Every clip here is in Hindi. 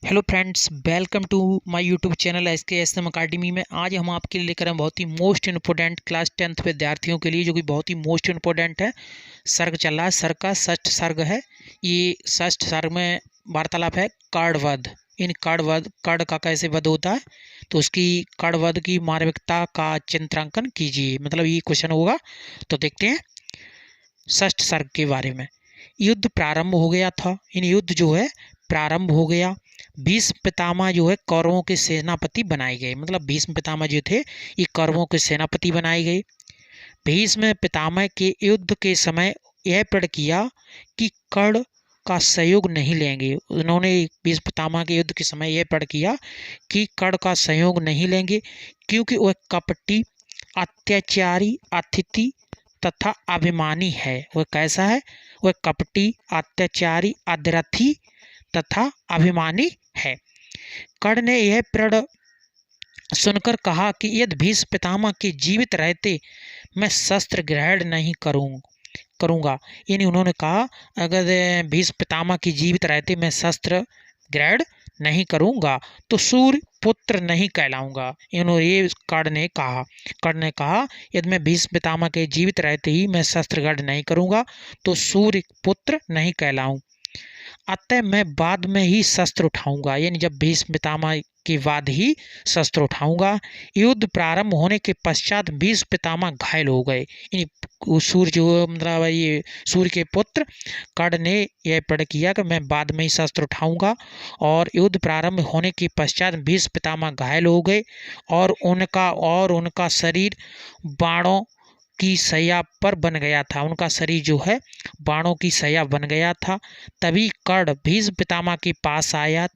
Hello friends, welcome to my YouTube channel SKSM academy में। आज हम आपके लिए लेकर आए बहुत ही मोस्ट इम्पोर्टेंट क्लास 10th विद्यार्थियों के लिए, जो कि बहुत ही मोस्ट इम्पोर्टेंट है। सर्ग चल रहा है, सर्ग का षष्ठ सर्ग है। ये षष्ठ सर्ग में वार्तालाप है कर्णवध। इन कर्णवध, कर्ण का कैसे वध होता है, तो उसकी कर्णवध की मार्मिकता का चित्रांकन कीजिए। मतलब ये क्वेश्चन होगा, तो देखते हैं षष्ठ सर्ग के बारे में। युद्ध प्रारंभ हो गया था। इन युद्ध जो है प्रारंभ हो गया। भीष्म पितामह जो है कौरवों के सेनापति बनाए गए। मतलब भीष्म पितामह जो थे ये कौरवों के सेनापति बनाए गए। भीष्म पितामह के युद्ध के समय यह प्रण किया कि कर्ण का सहयोग नहीं लेंगे। उन्होंने भीष्म पितामह के युद्ध के समय यह प्रण किया कि कर्ण का सहयोग नहीं लेंगे, क्योंकि वह कपटी, अत्याचारी, अतिथि तथा अभिमानी है। वह कैसा है? वह कपटी, अत्याचारी, अधरथी तथा अभिमानी है। कर्ण ने यह प्रण सुनकर कहा कि यदि भीष्म पितामह के जीवित रहते मैं शस्त्र ग्रहण नहीं करूंगा। यानी उन्होंने कहा अगर भीष्म पितामह के जीवित रहते मैं शस्त्र ग्रहण नहीं करूंगा तो सूर्य पुत्र नहीं कहलाऊंगा। इन्होंने ये कर्ण ने कहा यदि मैं भीष्म पितामह के जीवित रहते ही मैं शस्त्र ग्रहण नहीं करूंगा तो सूर्य पुत्र नहीं कहलाऊं। अतः मैं बाद में ही शस्त्र उठाऊंगा। यानी जब भीष्म पितामह के बाद ही शस्त्र उठाऊंगा। युद्ध प्रारंभ होने के पश्चात भीष्म पितामह घायल हो गए। यानी सूर्य जो मतलब ये सूर्य के पुत्र कर्ण ने यह प्रण किया कि मैं बाद में ही शस्त्र उठाऊंगा। और युद्ध प्रारंभ होने के पश्चात भीष्म पितामह घायल हो गए और उनका शरीर बाणों की सैया पर बन गया था। उनका शरीर जो है बाणों की सैया बन गया था। तभी कर्ण भीष्म पितामह के पास आया।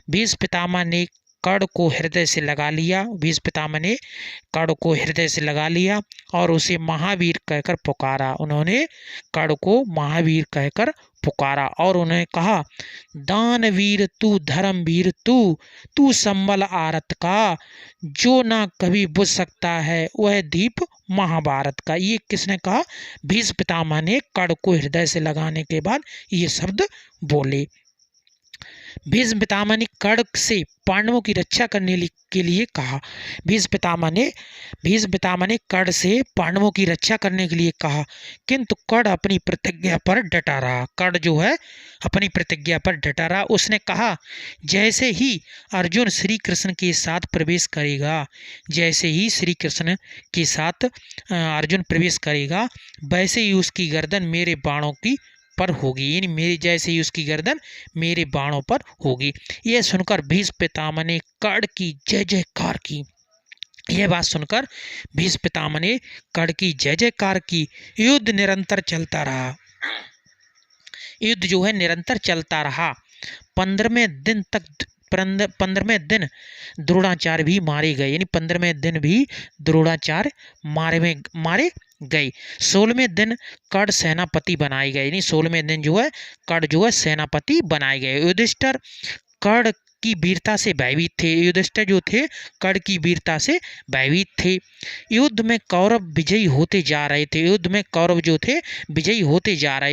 भीष्म पितामह ने कर्ण को हृदय से लगा लिया। भीष्म पितामह ने कर्ण को हृदय से लगा लिया और उसे महावीर कहकर पुकारा। उन्होंने कर्ण को महावीर कहकर पुकारा और उन्हें कहा, दानवीर तू, धर्मवीर तू संबल आरत का, जो ना कभी बुझ सकता है वह दीप महाभारत का। ये किसने कहा? भीष्म पितामह ने कर्ण को हृदय से लगाने के बाद ये शब्द बोले। भीष्म पितामह ने कर्ण से पांडवों की रक्षा करने के लिए कहा। भीष्म पितामह ने कर्ण से पांडवों की रक्षा करने के लिए कहा, किंतु कर्ण अपनी प्रतिज्ञा पर डटा रहा। कर्ण जो है अपनी प्रतिज्ञा पर डटा रहा। उसने कहा, जैसे ही अर्जुन श्री कृष्ण के साथ प्रवेश करेगा अर्जुन प्रवेश करेगा, वैसे ही उसकी गर्दन मेरे बाणों की पर होगी। यानी मेरी जैसे ही उसकी गर्दन मेरे बाणों पर होगी। यह सुनकर भीष्म पितामह ने कर्ण की जय जयकार की। यह बात सुनकर भीष्म पितामह ने कर्ण की जय जयकार की। युद्ध निरंतर चलता रहा। युद्ध जो है निरंतर चलता रहा। 15वें दिन द्रोणाचार्य भी मारे गए। यानी 15वें दिन भी द्रोणाचार्य मारे गए। 16वें दिन कर्ण सेनापति बनाए गए। यानी 16वें दिन जो है कर्ण जो है सेनापति बनाए गए। युधिष्ठिर कर्ण की वीरता से भयभीत थे। युधिष्ठिर जो थे कर्ण की वीरता से भयभीत थे। युद्ध में कौरव विजयी होते जा रहे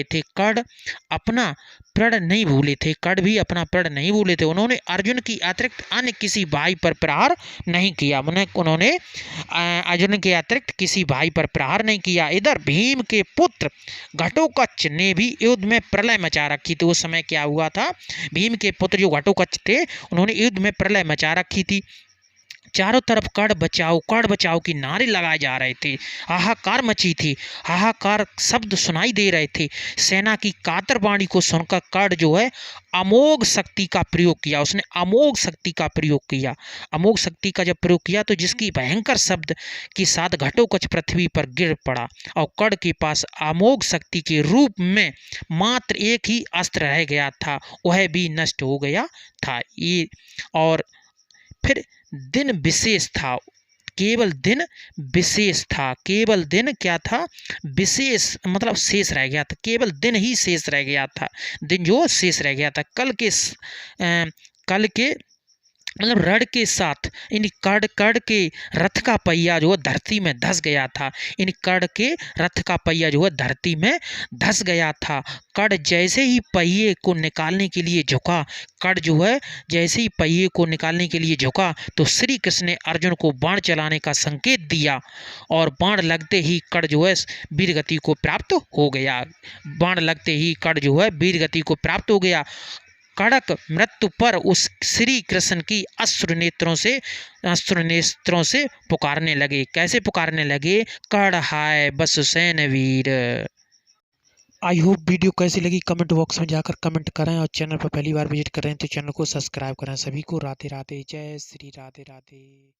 थे। कर्ण अपना प्रण नहीं भूले थे। उन्होंने अर्जुन की अतिरिक्त अन्य किसी भाई पर प्रहार नहीं किया। उन्होंने अर्जुन के अतिरिक्त किसी भाई पर प्रहार नहीं किया। इधर भीम के पुत्र घटोत्कच ने भी युद्ध में प्रलय मचा रखी थी। उस समय क्या हुआ था? भीम के पुत्र जो घटोत्कच थे उन्होंने युद्ध में प्रलय मचा रखी थी। चारों तरफ कर्ण बचाओ की नारे लगाए जा रहे थे। हाहाकार मची थी। हाहाकार शब्द सुनाई दे रहे थे। सेना की कातर वाणी को सुनकर कर्ण जो है अमोघ शक्ति का प्रयोग किया। उसने अमोघ शक्ति का प्रयोग किया। अमोघ शक्ति का जब प्रयोग किया तो जिसकी भयंकर शब्द के साथ घटोत्कच पृथ्वी पर गिर पड़ा और कर्ण के पास अमोघ शक्ति के रूप में मात्र एक ही अस्त्र रह गया था, वह भी नष्ट हो गया था। ये और फिर दिन विशेष था। केवल दिन क्या था? विशेष मतलब शेष रह गया था। केवल दिन ही शेष रह गया था। दिन जो शेष रह गया था। कल के मतलब रड़ के साथ इन कड़ कड़ के रथ का पहिया जो है धरती में धस गया था। इन कड़ के रथ का पहिया जो है धरती में धस गया था। कड़ जैसे ही पहिए को निकालने के लिए झुका, कड़ जो है जैसे ही पहिए को निकालने के लिए झुका तो श्री कृष्ण ने अर्जुन को बाण चलाने का संकेत दिया और बाण लगते ही कड़ जो है वीर गति को प्राप्त हो गया। बाण लगते ही कड़ जो है वीर गति को प्राप्त हो गया। कड़क मृत्यु पर उस श्री कृष्ण की अश्रु नेत्रों से पुकारने लगे। कैसे पुकारने लगे? कड़ हाय बस सैन वीर। आई होप वीडियो कैसी लगी कमेंट बॉक्स में जाकर कमेंट करें और चैनल पर पहली बार विजिट करें तो चैनल को सब्सक्राइब करें। सभी को राधे राधे, जय श्री राधे राधे।